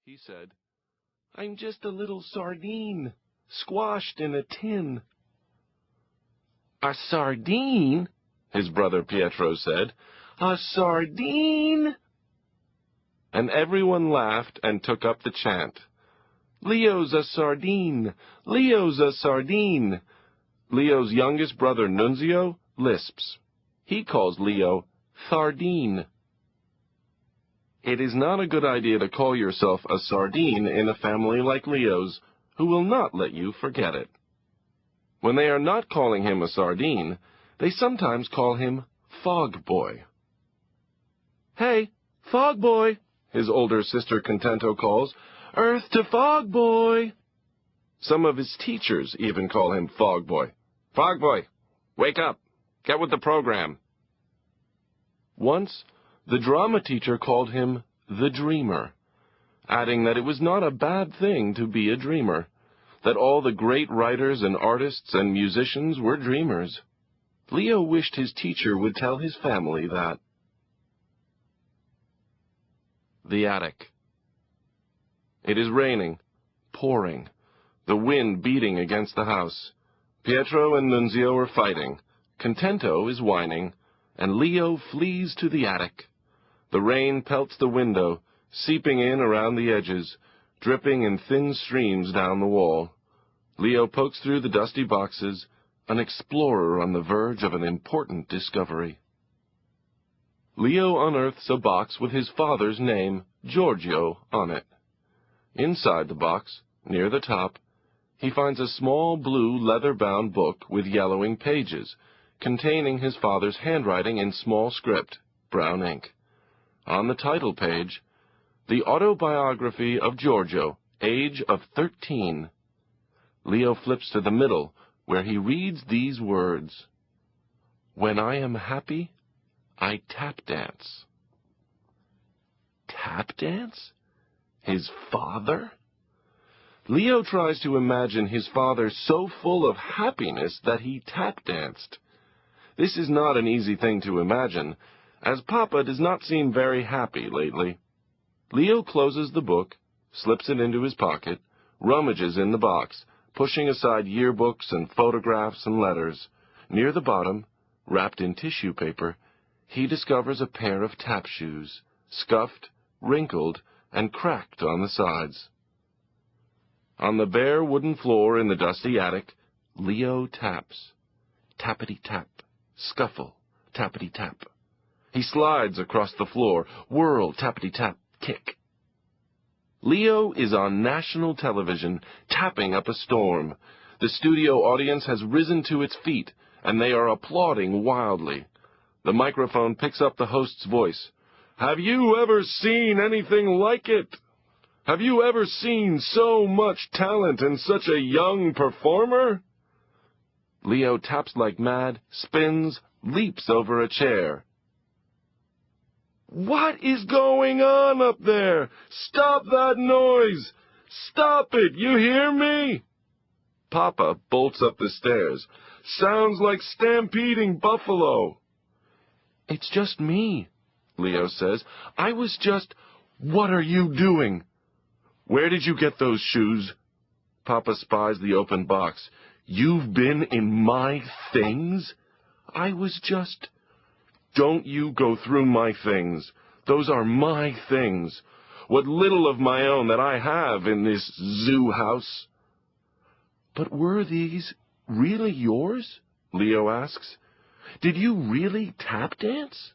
He said, "I'm just a little sardine, squashed in a tin." "A sardine?" his brother Pietro said. "A sardine?" And everyone laughed and took up the chant. "Leo's a sardine! Leo's a sardine!" Leo's youngest brother Nunzio lisps. He calls Leo Thardine. It is not a good idea to call yourself a sardine in a family like Leo's, who will not let you forget it. When they are not calling him a sardine, they sometimes call him Fog Boy. "Hey, Fog Boy," his older sister Contento calls. "Earth to Fog Boy." Some of his teachers even call him Fog Boy. "Fog Boy, wake up. Get with the program." Once, the drama teacher called him the Dreamer, adding that it was not a bad thing to be a dreamer, that all the great writers and artists and musicians were dreamers. Leo wished his teacher would tell his family that. The Attic. It is raining, pouring, the wind beating against the house. Pietro and Nunzio are fighting, Contento is whining, and Leo flees to the attic. The rain pelts the window, seeping in around the edges, dripping in thin streams down the wall. Leo pokes through the dusty boxes, an explorer on the verge of an important discovery. Leo unearths a box with his father's name, Giorgio, on it. Inside the box, near the top, he finds a small blue leather-bound book with yellowing pages, containing his father's handwriting in small script, brown ink. On the title page, "The Autobiography of Giorgio, age of 13. Leo flips to the middle, where he reads these words: "When I am happy, I tap dance." Tap dance? His father? Leo tries to imagine his father so full of happiness that he tap danced. This is not an easy thing to imagine, as Papa does not seem very happy lately. Leo closes the book, slips it into his pocket, rummages in the box, pushing aside yearbooks and photographs and letters. Near the bottom, wrapped in tissue paper, he discovers a pair of tap shoes, scuffed, wrinkled, and cracked on the sides. On the bare wooden floor in the dusty attic, Leo taps. Tappity-tap, scuffle, tappity-tap. He slides across the floor, whirl, tappity-tap, kick. Leo is on national television, tapping up a storm. The studio audience has risen to its feet, and they are applauding wildly. The microphone picks up the host's voice. "Have you ever seen anything like it? Have you ever seen so much talent in such a young performer?" Leo taps like mad, spins, leaps over a chair. "What is going on up there? Stop that noise! Stop it, you hear me?" Papa bolts up the stairs. "Sounds like stampeding buffalo." "It's just me," Leo says. "I was just—" "What are you doing? Where did you get those shoes?" Papa spies the open box. "You've been in my things?" "I was just—" "Don't you go through my things. Those are my things. What little of my own that I have in this zoo house." "But were these really yours?" Leo asks. "Did you really tap dance?"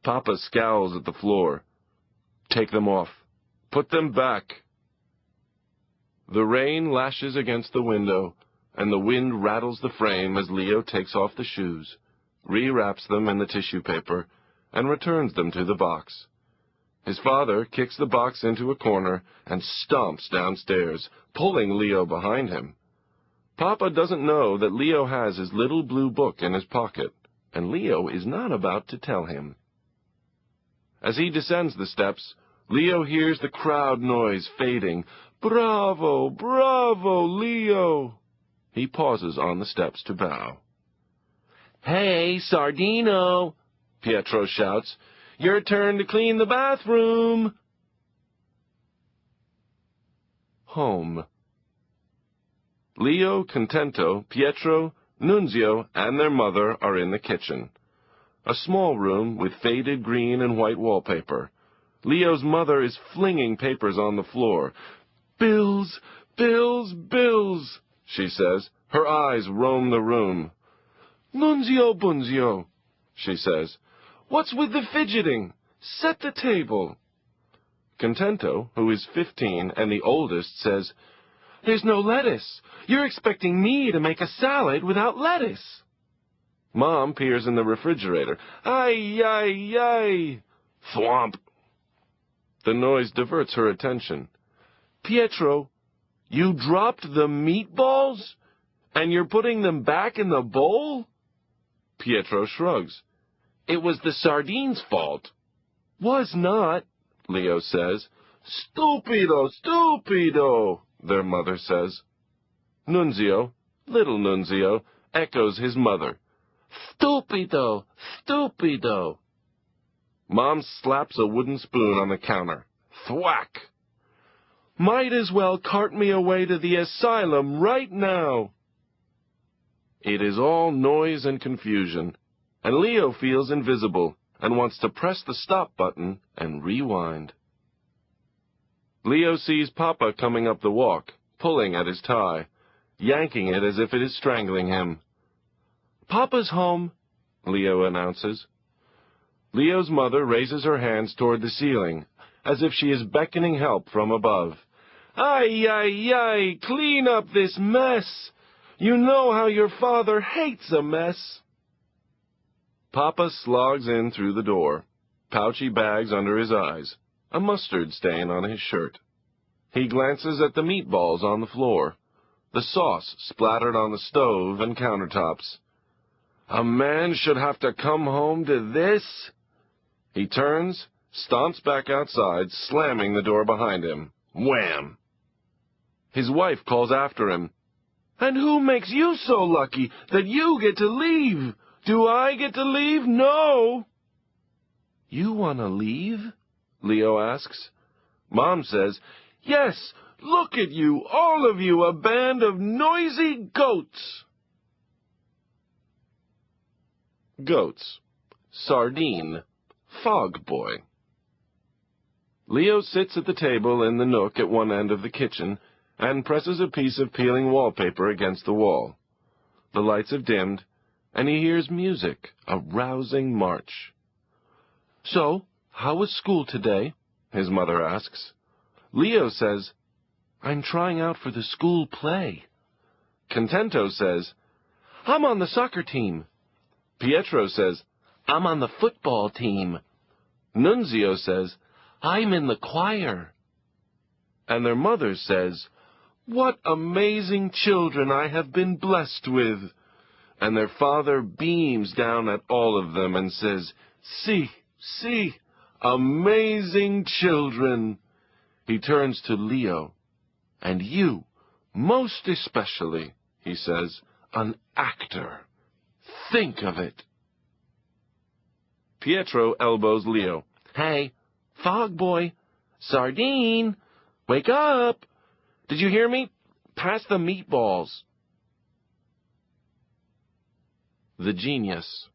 Papa scowls at the floor. "Take them off. Put them back." The rain lashes against the window, and the wind rattles the frame as Leo takes off the shoes, rewraps them in the tissue paper, and returns them to the box. His father kicks the box into a corner and stomps downstairs, pulling Leo behind him. Papa doesn't know that Leo has his little blue book in his pocket, and Leo is not about to tell him. As he descends the steps, Leo hears the crowd noise fading. "Bravo, bravo, Leo!" He pauses on the steps to bow. "Hey, Sardino!" Pietro shouts. "Your turn to clean the bathroom!" home. Leo, Contento, Pietro, Nunzio, and their mother are in the kitchen. A small room with faded green and white wallpaper. Leo's mother is flinging papers on the floor. "Bills, bills, bills," she says. Her eyes roam the room. "Nunzio Bunzio," she says. "What's with the fidgeting? Set the table." Contento, who is 15 and the oldest, says, "There's no lettuce. You're expecting me to make a salad without lettuce." Mom peers in the refrigerator. "Ay, ay, ay." Thwomp. The noise diverts her attention. "Pietro, you dropped the meatballs? And you're putting them back in the bowl?" Pietro shrugs. "It was the sardines' fault." "Was not," Leo says. "Stupido, stupido," their mother says. Nunzio, little Nunzio, echoes his mother. "Stupido, stupido." Mom slaps a wooden spoon on the counter. Thwack! "Might as well cart me away to the asylum right now." It is all noise and confusion, and Leo feels invisible and wants to press the stop button and rewind. Leo sees Papa coming up the walk, pulling at his tie, yanking it as if it is strangling him. "Papa's home," Leo announces. Leo's mother raises her hands toward the ceiling, as if she is beckoning help from above. "Ay, ay, ay, clean up this mess. You know how your father hates a mess." Papa slogs in through the door, pouchy bags under his eyes, a mustard stain on his shirt. He glances at the meatballs on the floor, the sauce splattered on the stove and countertops. A man should have to come home to this? He turns, stomps back outside, slamming the door behind him. Wham! His wife calls after him. "And who makes you so lucky that you get to leave? Do I get to leave? No." "You want to leave?" Leo asks. Mom says, "Yes, look at you, all of you, a band of noisy goats." Goats. Sardine. Fog boy. Leo sits at the table in the nook at one end of the kitchen and presses a piece of peeling wallpaper against the wall. The lights have dimmed, and he hears music, a rousing march. "So, how was school today?" his mother asks. Leo says, "I'm trying out for the school play." Contento says, "I'm on the soccer team." Pietro says, "I'm on the football team." Nunzio says, "I'm in the choir." And their mother says, "What amazing children I have been blessed with." And their father beams down at all of them and says, "See, see, amazing children." He turns to Leo. "And you, most especially," he says, "an actor. Think of it." Pietro elbows Leo. "Hey, fog boy, sardine, wake up. Did you hear me? Pass the meatballs." The Genius.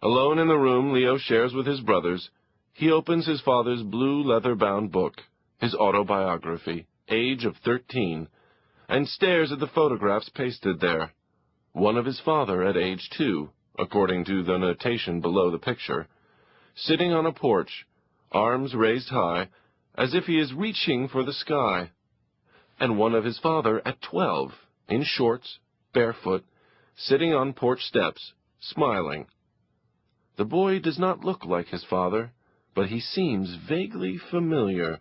Alone in the room Leo shares with his brothers, he opens his father's blue leather-bound book, his autobiography, age of 13, and stares at the photographs pasted there. One of his father at age 2, according to the notation below the picture, sitting on a porch, arms raised high, as if he is reaching for the sky. And one of his father at 12, in shorts, barefoot, sitting on porch steps, smiling. The boy does not look like his father, but he seems vaguely familiar.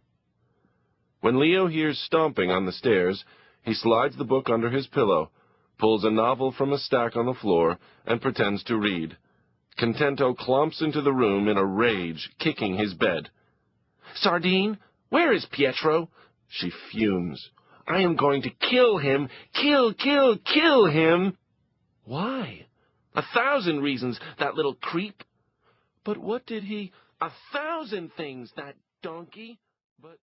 When Leo hears stomping on the stairs, he slides the book under his pillow, pulls a novel from a stack on the floor, and pretends to read. Contento clomps into the room in a rage, kicking his bed. "Sardine, where is Pietro?" She fumes. "I am going to kill him. Kill him." "Why?" "1,000 reasons, that little creep." "But what did he—" "1,000 things, that donkey." "But..."